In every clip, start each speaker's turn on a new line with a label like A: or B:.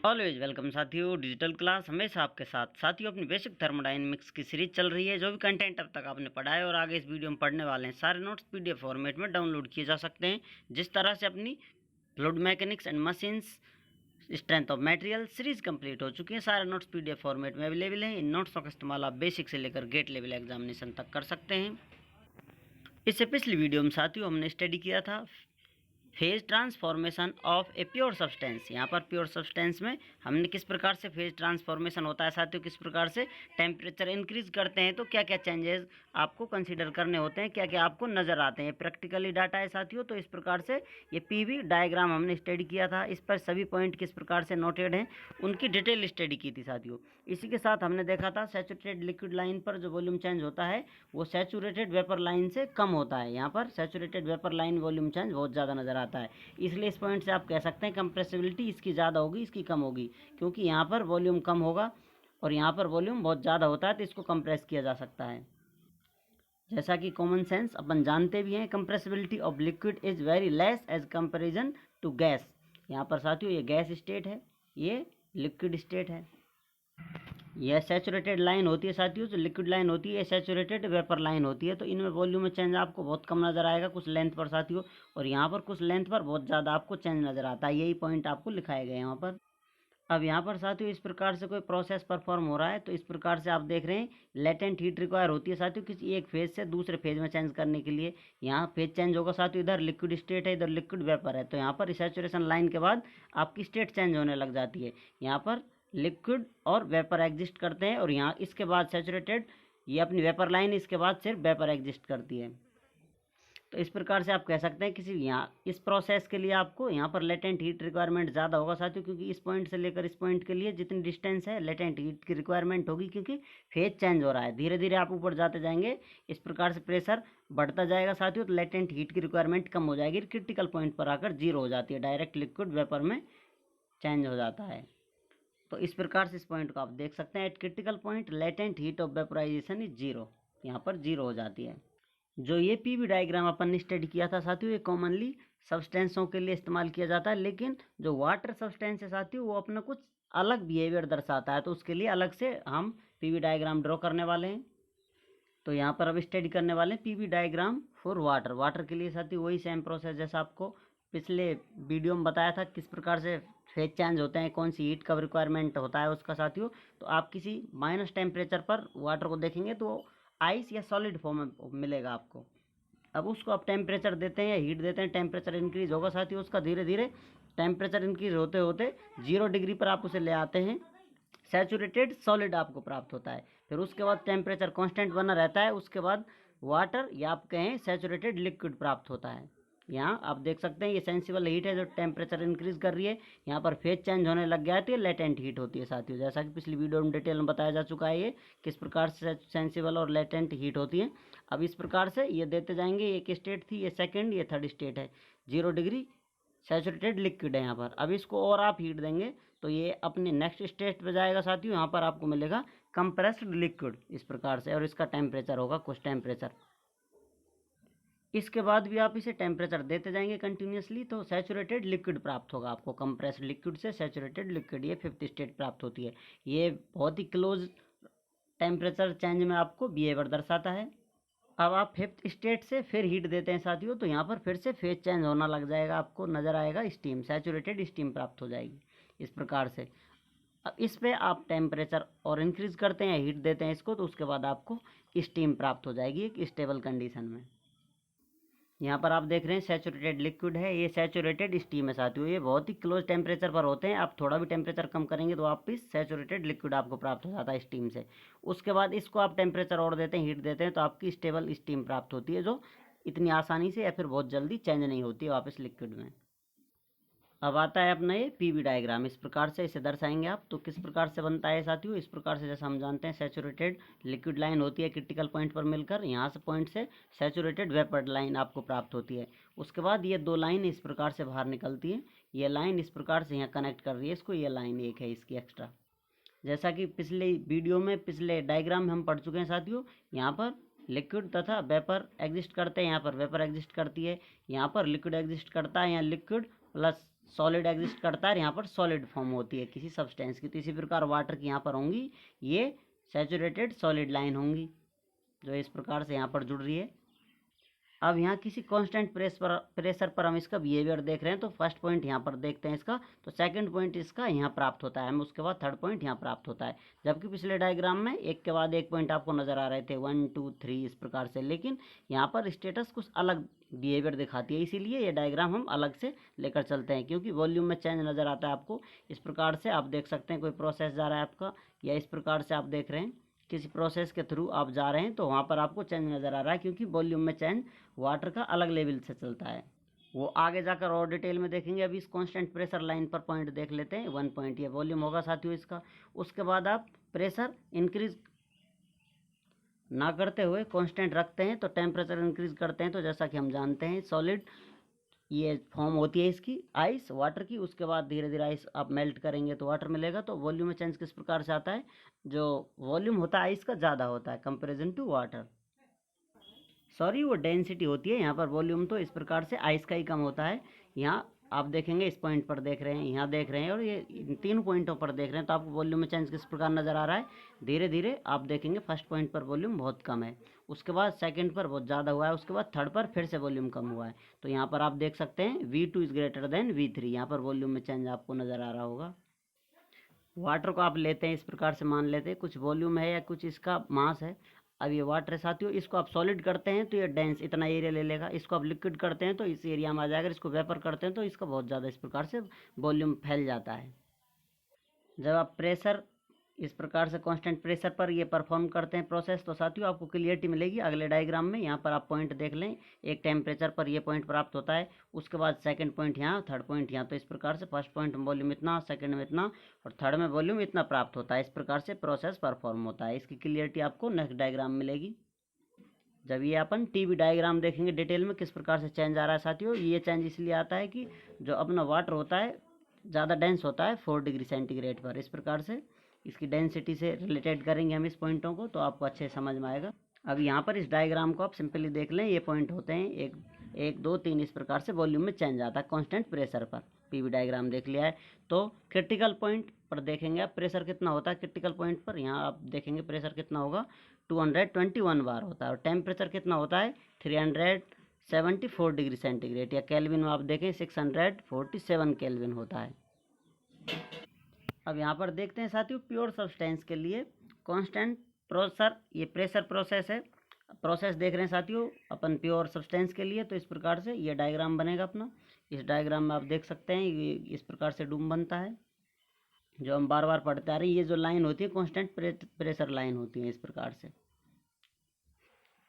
A: Always welcome साथियों, digital class हमेशा आपके साथ। साथियों, अपनी बेसिक थर्मोडायनेमिक्स की सीरीज चल रही है। जो भी कंटेंट अब तक आपने पढ़ा है और आगे इस वीडियो में पढ़ने वाले हैं, सारे नोट्स पीडीएफ फॉर्मेट में डाउनलोड किए जा सकते हैं। जिस तरह से अपनी fluid mechanics and machines, strength of material series complete हो चुकी है। सारे नोट्स पीडीएफ फॉर्मेट में अवेलेबल हैं। इन नोट्सों का इस्तेमाल आप बेसिक से लेकर गेट लेवल एग्जामिनेशन तक कर सकते हैं। इससे पिछली वीडियो में साथियों हमने स्टडी किया था phase transformation of a pure substance. यहाँ पर प्योर सब्सटेंस में हमने किस प्रकार से फेज ट्रांसफॉर्मेशन होता है साथियों, किस प्रकार से टेम्परेचर इंक्रीज करते हैं तो क्या क्या चेंजेस आपको कंसीडर करने होते हैं, क्या क्या आपको नज़र आते हैं। प्रैक्टिकली डाटा है साथियों। तो इस प्रकार से ये पीवी डायग्राम हमने स्टडी किया था। इस पर सभी पॉइंट किस प्रकार से नोटेड हैं उनकी डिटेल स्टडी की थी साथियों। इसी के साथ हमने देखा था सैचुरेटेड लिक्विड लाइन पर जो वॉल्यूम चेंज होता है वो सैचुरेटेड वेपर लाइन से कम होता है। यहाँ पर saturated vapour line volume change बहुत ज़्यादा नज़र आता है। इसलिए इस पॉइंट से आप कह सकते हैं कंप्रेसिबिलिटी इसकी ज़्यादा होगी, इसकी कम होगी, क्योंकि यहाँ पर वॉल्यूम कम होगा और यहाँ पर वॉल्यूम बहुत ज़्यादा होता है, तो इसको कंप्रेस किया जा सकता है। जैसा कि कॉमन सेंस अपन जानते भी हैं, compressibility of liquid is very less as comparison to gas. यहाँ पर साथियों ये गैस स्टेट है, ये लिक्विड स्टेट है। यह सैचुरेटेड लाइन होती है साथियों, जो लिक्विड लाइन होती है सैचुरेटेड वेपर लाइन होती है। तो इनमें वॉल्यूम में चेंज आपको बहुत कम नज़र आएगा कुछ लेंथ पर साथियों, और यहाँ पर कुछ लेंथ पर बहुत ज़्यादा आपको चेंज नज़र आता है। यही पॉइंट आपको लिखाए गए हैं यहाँ पर। अब यहाँ पर साथियों इस प्रकार से कोई प्रोसेस परफॉर्म हो रहा है, तो इस प्रकार से आप देख रहे हैं लेटेंट हीट रिक्वायर होती है साथियों किसी एक फेज से दूसरे फेज में चेंज करने के लिए। यहाँ फेज चेंज होगा साथियों, इधर लिक्विड स्टेट है, इधर लिक्विड वेपर है, तो यहाँ पर सैचुरेशन लाइन के बाद आपकी स्टेट चेंज होने लग जाती है। यहाँ पर लिक्विड और वेपर एग्जिस्ट करते हैं, और यहाँ इसके बाद सैचुरेटेड, ये अपनी वेपर लाइन, इसके बाद सिर्फ वेपर एग्जिस्ट करती है। तो इस प्रकार से आप कह सकते हैं किसी यहाँ इस प्रोसेस के लिए आपको यहाँ पर लेटेंट हीट रिक्वायरमेंट ज़्यादा होगा साथियों, क्योंकि इस पॉइंट से लेकर इस पॉइंट के लिए जितनी डिस्टेंस है लेटेंट हीट की रिक्वायरमेंट होगी, क्योंकि फेज चेंज हो रहा है। धीरे धीरे आप ऊपर जाते जाएंगे, इस प्रकार से प्रेशर बढ़ता जाएगा साथियों, तो लेटेंट हीट की रिक्वायरमेंट कम हो जाएगी, क्रिटिकल पॉइंट पर आकर जीरो हो जाती है, डायरेक्ट लिक्विड वेपर में चेंज हो जाता है। तो इस प्रकार से इस पॉइंट को आप देख सकते हैं, at critical point latent heat of vaporization is zero, यहाँ पर जीरो हो जाती है। जो ये पीवी डायग्राम अपन ने स्टडी किया था साथियों, ये कॉमनली सब्सटेंसों के लिए इस्तेमाल किया जाता है, लेकिन जो वाटर सब्सटेंस है साथियों वो अपना कुछ अलग बिहेवियर दर्शाता है, तो उसके लिए अलग से हम पीवी डायग्राम ड्रॉ करने वाले हैं। तो यहाँ पर अब स्टडी करने वाले हैं PV diagram for water. Water के लिए साथियों वही सेम प्रोसेस जैसा आपको पिछले वीडियो में बताया था, किस प्रकार से फेज चेंज होते हैं, कौन सी हीट कब रिक्वायरमेंट होता है उसका साथियों। तो आप किसी माइनस टेम्परेचर पर वाटर को देखेंगे तो आइस या सॉलिड फॉर्म में मिलेगा आपको। अब उसको आप टेम्परेचर देते हैं या हीट देते हैं, टेम्परेचर इंक्रीज होगा साथियों उसका, धीरे धीरे टेम्परेचर इंक्रीज होते होते 0 डिग्री पर आप उसे ले आते हैं, सैचुरेटेड सॉलिड आपको प्राप्त होता है। फिर उसके बाद टेम्परेचर कांस्टेंट बना रहता है, उसके बाद वाटर या आप कहें सैचुरेटेड लिक्विड प्राप्त होता है। यहाँ आप देख सकते हैं ये सेंसिबल हीट है जो टेम्परेचर इंक्रीज कर रही है। यहाँ पर फेज चेंज होने लग गया है तो ये लेटेंट हीट होती है साथियों, जैसा कि पिछली वीडियो में डिटेल में बताया जा चुका है ये किस प्रकार से सेंसिबल और लेटेंट हीट होती है। अब इस प्रकार से ये देते जाएंगे, एक स्टेट थी, ये सेकेंड, ये थर्ड स्टेट है, 0 डिग्री सैचुरेटेड लिक्विड है यहाँ पर। अब इसको और आप हीट देंगे तो ये अपने नेक्स्ट स्टेट पे जाएगा साथियों, यहाँ पर आपको मिलेगा कंप्रेस्ड लिक्विड इस प्रकार से, और इसका टेम्परेचर होगा कुछ टेम्परेचर। इसके बाद भी आप इसे टेम्परेचर देते जाएंगे कंटिन्यूसली, तो सैचुरेटेड लिक्विड प्राप्त होगा आपको, कंप्रेस्ड लिक्विड से सैचुरेटेड लिक्विड, ये फिफ्थ स्टेट प्राप्त होती है। ये बहुत ही क्लोज टेम्परेचर चेंज में आपको बिहेवियर दर्शाता है। अब आप फिफ्थ स्टेट से फिर हीट देते हैं साथियों, तो यहाँ पर फिर से फेज चेंज होना लग जाएगा, आपको नज़र आएगा स्टीम, सैचुरेटेड स्टीम प्राप्त हो जाएगी इस प्रकार से। अब इस पे आप टेम्परेचर और इंक्रीज करते हैं, हीट देते हैं इसको, तो उसके बाद आपको स्टीम प्राप्त हो जाएगी एक स्टेबल कंडीशन में। यहाँ पर आप देख रहे हैं सैचुरेटेड लिक्विड है, ये सैचुरेटेड स्टीम है साथियों, ये बहुत ही क्लोज टेम्परेचर पर होते हैं। आप थोड़ा भी टेम्परेचर कम करेंगे तो वापस सैचुरेटेड लिक्विड आपको प्राप्त हो जाता है स्टीम से। उसके बाद इसको आप टेम्परेचर और देते हैं, हीट देते हैं, तो आपकी स्टेबल स्टीम प्राप्त होती है, जो इतनी आसानी से या फिर बहुत जल्दी चेंज नहीं होती है वापस लिक्विड में। अब आता है अपना ये पीवी डायग्राम, इस प्रकार से इसे दर्शाएंगे आप। तो किस प्रकार से बनता है साथियों, इस प्रकार से जैसा हम जानते हैं सैचुरेटेड लिक्विड लाइन होती है क्रिटिकल पॉइंट पर मिलकर, यहाँ से पॉइंट से सैचुरेटेड वेपर लाइन आपको प्राप्त होती है। उसके बाद ये दो लाइन इस प्रकार से बाहर निकलती है, ये लाइन इस प्रकार से यहाँ कनेक्ट कर रही है इसको, ये लाइन एक है इसकी एक्स्ट्रा, जैसा कि पिछले वीडियो में पिछले डायग्राम में हम पढ़ चुके हैं साथियों। यहाँ पर लिक्विड तथा वेपर एग्जिस्ट करते हैं, यहाँ पर वेपर एग्जिस्ट करती है, यहाँ पर लिक्विड एग्जिस्ट करता है, यहाँ लिक्विड प्लस सॉलिड एग्जिस्ट करता है, यहाँ पर सॉलिड फॉर्म होती है किसी सब्सटेंस की। तो इसी प्रकार वाटर की यहाँ पर होंगी ये सैचुरेटेड सॉलिड लाइन होंगी जो इस प्रकार से यहाँ पर जुड़ रही है। अब यहाँ किसी कांस्टेंट प्रेशर पर हम इसका बिहेवियर देख रहे हैं। तो फर्स्ट पॉइंट यहाँ पर देखते हैं इसका, तो सेकंड पॉइंट इसका यहाँ प्राप्त होता है, हमें उसके बाद थर्ड पॉइंट यहाँ प्राप्त होता है। जबकि पिछले डायग्राम में एक के बाद एक पॉइंट आपको नजर आ रहे थे 1 2 3 इस प्रकार से, लेकिन यहाँ पर स्टेटस कुछ अलग बिहेवियर दिखाती है, इसीलिए ये डायग्राम हम अलग से लेकर चलते हैं, क्योंकि वॉल्यूम में चेंज नज़र आता है आपको। इस प्रकार से आप देख सकते हैं कोई प्रोसेस जा रहा है आपका, या इस प्रकार से आप देख रहे हैं किसी प्रोसेस के थ्रू आप जा रहे हैं, तो वहाँ पर आपको चेंज नज़र आ रहा है, क्योंकि वॉल्यूम में चेंज वाटर का अलग लेवल से चलता है। वो आगे जाकर और डिटेल में देखेंगे। अभी इस कांस्टेंट प्रेशर लाइन पर पॉइंट देख लेते हैं। 1 पॉइंट ये वॉल्यूम होगा साथियों इसका। उसके बाद आप प्रेशर इंक्रीज ना करते हुए कांस्टेंट रखते हैं तो टेम्परेचर इंक्रीज करते हैं। तो जैसा कि हम जानते हैं सॉलिड ये फॉर्म होती है इसकी आइस वाटर की, उसके बाद धीरे धीरे आइस आप मेल्ट करेंगे तो वाटर मिलेगा। तो वॉल्यूम में चेंज किस प्रकार से आता है, जो वॉल्यूम होता है आइस का ज़्यादा होता है कंपेरिजन टू वाटर, सॉरी वो डेंसिटी होती है। यहाँ पर वॉल्यूम तो इस प्रकार से आइस का ही कम होता है। यहाँ आप देखेंगे इस पॉइंट पर देख रहे हैं, यहाँ देख रहे हैं, और ये इन तीन पॉइंटों पर देख रहे हैं, तो आपको वॉल्यूम में चेंज किस प्रकार नज़र आ रहा है। धीरे धीरे आप देखेंगे फर्स्ट पॉइंट पर वॉल्यूम बहुत कम है, उसके बाद सेकंड पर बहुत ज़्यादा हुआ है, उसके बाद थर्ड पर फिर से वॉल्यूम कम हुआ है। तो यहाँ पर आप देख सकते हैं V2 is greater than V3, यहाँ पर वॉल्यूम में चेंज आपको नज़र आ रहा होगा। वाटर को आप लेते हैं इस प्रकार से, मान लेते हैं कुछ वॉल्यूम है या कुछ इसका मास है। अब ये वाटर है साथियों, इसको आप सॉलिड करते हैं तो ये डेंस इतना एरिया ले लेगा, इसको आप लिक्विड करते हैं तो इस एरिया में आ जाएगा, इसको वेपर करते हैं तो इसका बहुत ज़्यादा इस प्रकार से वॉल्यूम फैल जाता है। जब आप प्रेशर इस प्रकार से कांस्टेंट प्रेशर पर ये परफॉर्म करते हैं प्रोसेस, तो साथियों आपको क्लियरिटी मिलेगी अगले डायग्राम में। यहाँ पर आप पॉइंट देख लें, एक टेम्परेचर पर ये पॉइंट प्राप्त होता है, उसके बाद सेकंड पॉइंट यहाँ, थर्ड पॉइंट यहाँ। तो इस प्रकार से फर्स्ट पॉइंट में वॉल्यूम इतना, सेकंड में इतना, और थर्ड में वॉल्यूम इतना प्राप्त होता है। इस प्रकार से प्रोसेस परफॉर्म होता है। इसकी क्लियरिटी आपको नेक्स्ट डायग्राम में मिलेगी। जब ये अपन टीवी डायग्राम देखेंगे डिटेल में किस प्रकार से चेंज आ रहा है साथियों। ये चेंज इसलिए आता है कि जो अपना वाटर होता है ज़्यादा डेंस होता है 4 डिग्री सेंटीग्रेड पर। इस प्रकार से इसकी डेंसिटी से रिलेटेड करेंगे हम इस पॉइंटों को, तो आपको अच्छे समझ में आएगा। अब यहाँ पर इस डायग्राम को आप सिंपली देख लें, ये पॉइंट होते हैं 1 2 3 इस प्रकार से वॉल्यूम में चेंज आता है कांस्टेंट प्रेशर पर। पीवी डायग्राम देख लिया है, तो क्रिटिकल पॉइंट पर देखेंगे आप प्रेशर कितना होता है। क्रिटिकल पॉइंट पर यहाँ आप देखेंगे प्रेशर कितना होगा, 221 बार होता है, और टेम्परेचर कितना होता है 374 डिग्री सेंटीग्रेड, या केल्विन में आप देखें 647 केल्विन होता है। अब यहाँ पर देखते हैं साथियों प्योर सब्सटेंस के लिए कांस्टेंट प्रेशर, ये प्रेशर प्रोसेस है, प्रोसेस देख रहे हैं साथियों अपन प्योर सब्सटेंस के लिए। तो इस प्रकार से ये डायग्राम बनेगा अपना। इस डायग्राम में आप देख सकते हैं ये इस प्रकार से डूम बनता है, जो हम बार बार पढ़ते आ रहे हैं। ये जो लाइन होती है कांस्टेंट प्रेशर लाइन होती है इस प्रकार से।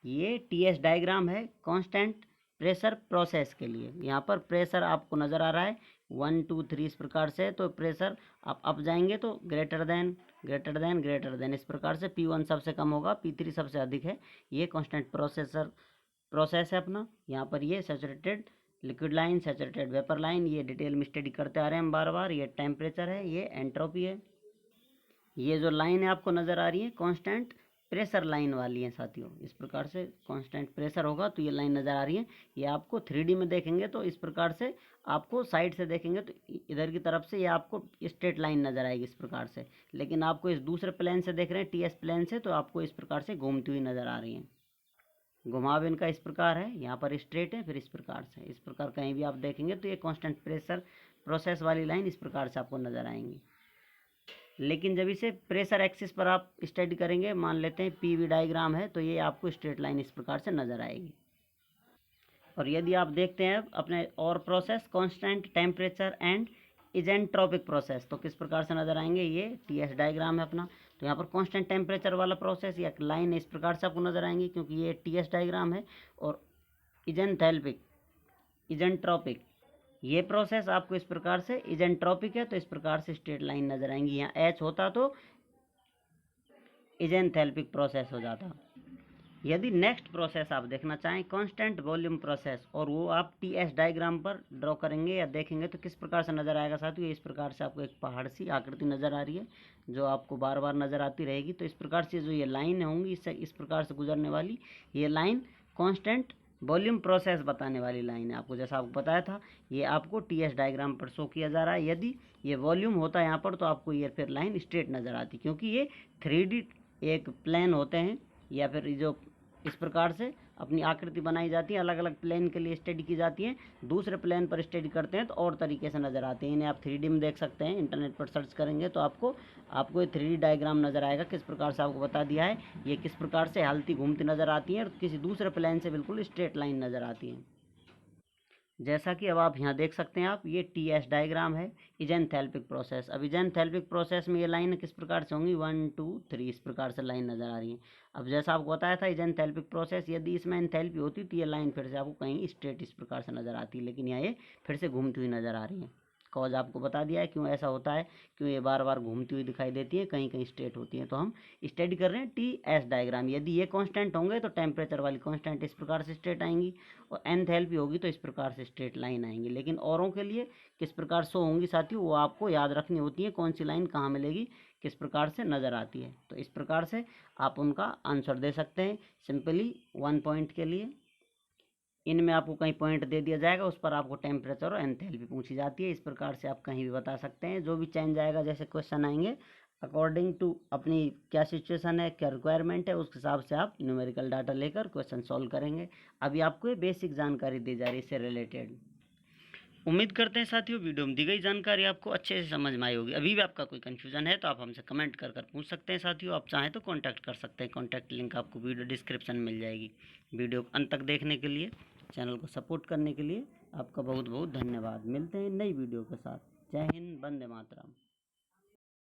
A: ये TS डायग्राम है कांस्टेंट प्रेशर प्रोसेस के लिए। यहाँ पर प्रेशर आपको नज़र आ रहा है 1 2 3 इस प्रकार से। तो प्रेशर आप अप जाएंगे तो greater than greater than greater than इस प्रकार से, P1 सबसे कम होगा, P3 सबसे अधिक है। ये कांस्टेंट प्रोसेस है अपना। यहाँ पर ये saturated liquid line, saturated vapour line, ये डिटेल में स्टडी करते आ रहे हैं हम बार बार। ये टेम्परेचर है, ये एंट्रोपी है। ये जो लाइन है आपको नज़र आ रही है कांस्टेंट प्रेशर लाइन वाली है साथियों। इस प्रकार से कांस्टेंट प्रेशर होगा तो ये लाइन नज़र आ रही है। ये आपको 3D में देखेंगे तो इस प्रकार से, आपको साइड से देखेंगे तो इधर की तरफ से ये आपको स्ट्रेट लाइन नज़र आएगी इस प्रकार से। लेकिन आपको इस दूसरे प्लेन से देख रहे हैं TS प्लेन से, तो आपको इस प्रकार से घूमती हुई नज़र आ रही है। घुमाव इनका इस प्रकार है, यहाँ पर स्ट्रेट है, फिर इस प्रकार से, इस प्रकार कहीं भी आप देखेंगे तो ये कांस्टेंट प्रेशर प्रोसेस वाली लाइन इस प्रकार से आपको नज़र आएंगी। लेकिन जब इसे प्रेशर एक्सिस पर आप स्टडी करेंगे, मान लेते हैं PV डायग्राम है, तो ये आपको स्ट्रेट लाइन इस प्रकार से नज़र आएगी। और यदि आप देखते हैं अपने और process constant temperature and isentropic process, तो किस प्रकार से नज़र आएंगे। ये TS डायग्राम है अपना। तो यहाँ पर कांस्टेंट टेम्परेचर वाला प्रोसेस या लाइन इस प्रकार से आपको नज़र आएंगी, क्योंकि ये TS डायग्राम है। और इजेंथैल्पिक इजेंट्रोपिक ये प्रोसेस आपको इस प्रकार से, इजेंट्रोपिक है तो इस प्रकार से स्ट्रेट लाइन नज़र आएंगी। यहाँ H होता तो इजेंथैल्पिक प्रोसेस हो जाता। यदि नेक्स्ट प्रोसेस आप देखना चाहें कांस्टेंट वॉल्यूम प्रोसेस, और वो आप TS डायग्राम पर ड्रॉ करेंगे या देखेंगे तो किस प्रकार से नज़र आएगा साथियों। इस प्रकार से आपको एक पहाड़ सी आकृति नज़र आ रही है, जो आपको बार बार नज़र आती रहेगी। तो इस प्रकार से जो ये लाइन होंगी इस प्रकार से गुजरने वाली, ये लाइन कांस्टेंट वॉल्यूम प्रोसेस बताने वाली लाइन है आपको, जैसा आपको बताया था ये आपको टीएस डायग्राम पर शो किया जा रहा है। यदि ये वॉल्यूम होता है यहाँ पर तो आपको ये फिर लाइन स्ट्रेट नज़र आती, क्योंकि ये 3D एक प्लेन होते हैं, या फिर जो इस प्रकार से अपनी आकृति बनाई जाती है, अलग अलग प्लेन के लिए स्टडी की जाती है। दूसरे प्लेन पर स्टडी करते हैं तो और तरीके से नज़र आते हैं। इन्हें आप 3D में देख सकते हैं, इंटरनेट पर सर्च करेंगे तो आपको ये 3D डायग्राम नज़र आएगा। किस प्रकार से आपको बता दिया है, ये किस प्रकार से हलती घूमती नज़र आती है और किसी दूसरे प्लेन से बिल्कुल स्ट्रेट लाइन नज़र आती है। जैसा कि अब आप यहाँ देख सकते हैं आप, ये टीएस डायग्राम है, इजेंथैल्पिक प्रोसेस। अब इजेंथैल्पिक प्रोसेस में ये लाइन किस प्रकार से होंगी, 1 2 3 इस प्रकार से लाइन नज़र आ रही है। अब जैसा आपको बताया था इजेंथैल्पिक प्रोसेस, यदि इसमें एंथैल्पी होती तो ये लाइन फिर से आपको कहीं स्ट्रेट इस प्रकार से नज़र आती है, लेकिन यहाँ ये फिर से घूमती हुई नज़र आ रही है। कॉज आपको बता दिया है क्यों ऐसा होता है, क्यों ये बार बार घूमती हुई दिखाई देती है, कहीं कहीं स्ट्रेट होती है। तो हम स्टडी कर रहे हैं टी एस डायग्राम। यदि ये कांस्टेंट होंगे तो टेम्परेचर वाली कांस्टेंट इस प्रकार से स्ट्रेट आएंगी, और एंथैल्पी होगी तो इस प्रकार से स्ट्रेट लाइन आएंगी। लेकिन औरों के लिए किस प्रकार शो होंगी साथियों, वो आपको याद रखनी होती है, कौन सी लाइन कहाँ मिलेगी, किस प्रकार से नज़र आती है। तो इस प्रकार से आप उनका आंसर दे सकते हैं सिंपली 1 पॉइंट के लिए। इनमें आपको कहीं पॉइंट दे दिया जाएगा, उस पर आपको टेम्परेचर और एंथैल्पी पूछी जाती है। इस प्रकार से आप कहीं भी बता सकते हैं, जो भी चेंज आएगा, जैसे क्वेश्चन आएंगे अकॉर्डिंग टू अपनी क्या सिचुएशन है, क्या रिक्वायरमेंट है, उस हिसाब से आप न्यूमेरिकल डाटा लेकर क्वेश्चन सॉल्व करेंगे। अभी आपको ये बेसिक जानकारी दी जा रही है इससे रिलेटेड। उम्मीद करते हैं साथियों वीडियो में दी गई जानकारी आपको अच्छे से समझ में आई होगी। अभी भी आपका कोई कन्फ्यूजन है तो आप हमसे कमेंट कर पूछ सकते हैं साथियों। आप चाहें तो कांटेक्ट कर सकते हैं, कांटेक्ट लिंक आपको वीडियो डिस्क्रिप्शन में मिल जाएगी। वीडियो अंत तक देखने के लिए, चैनल को सपोर्ट करने के लिए आपका बहुत बहुत धन्यवाद। मिलते हैं नई वीडियो के साथ। जय हिंद, वंदे मातरम।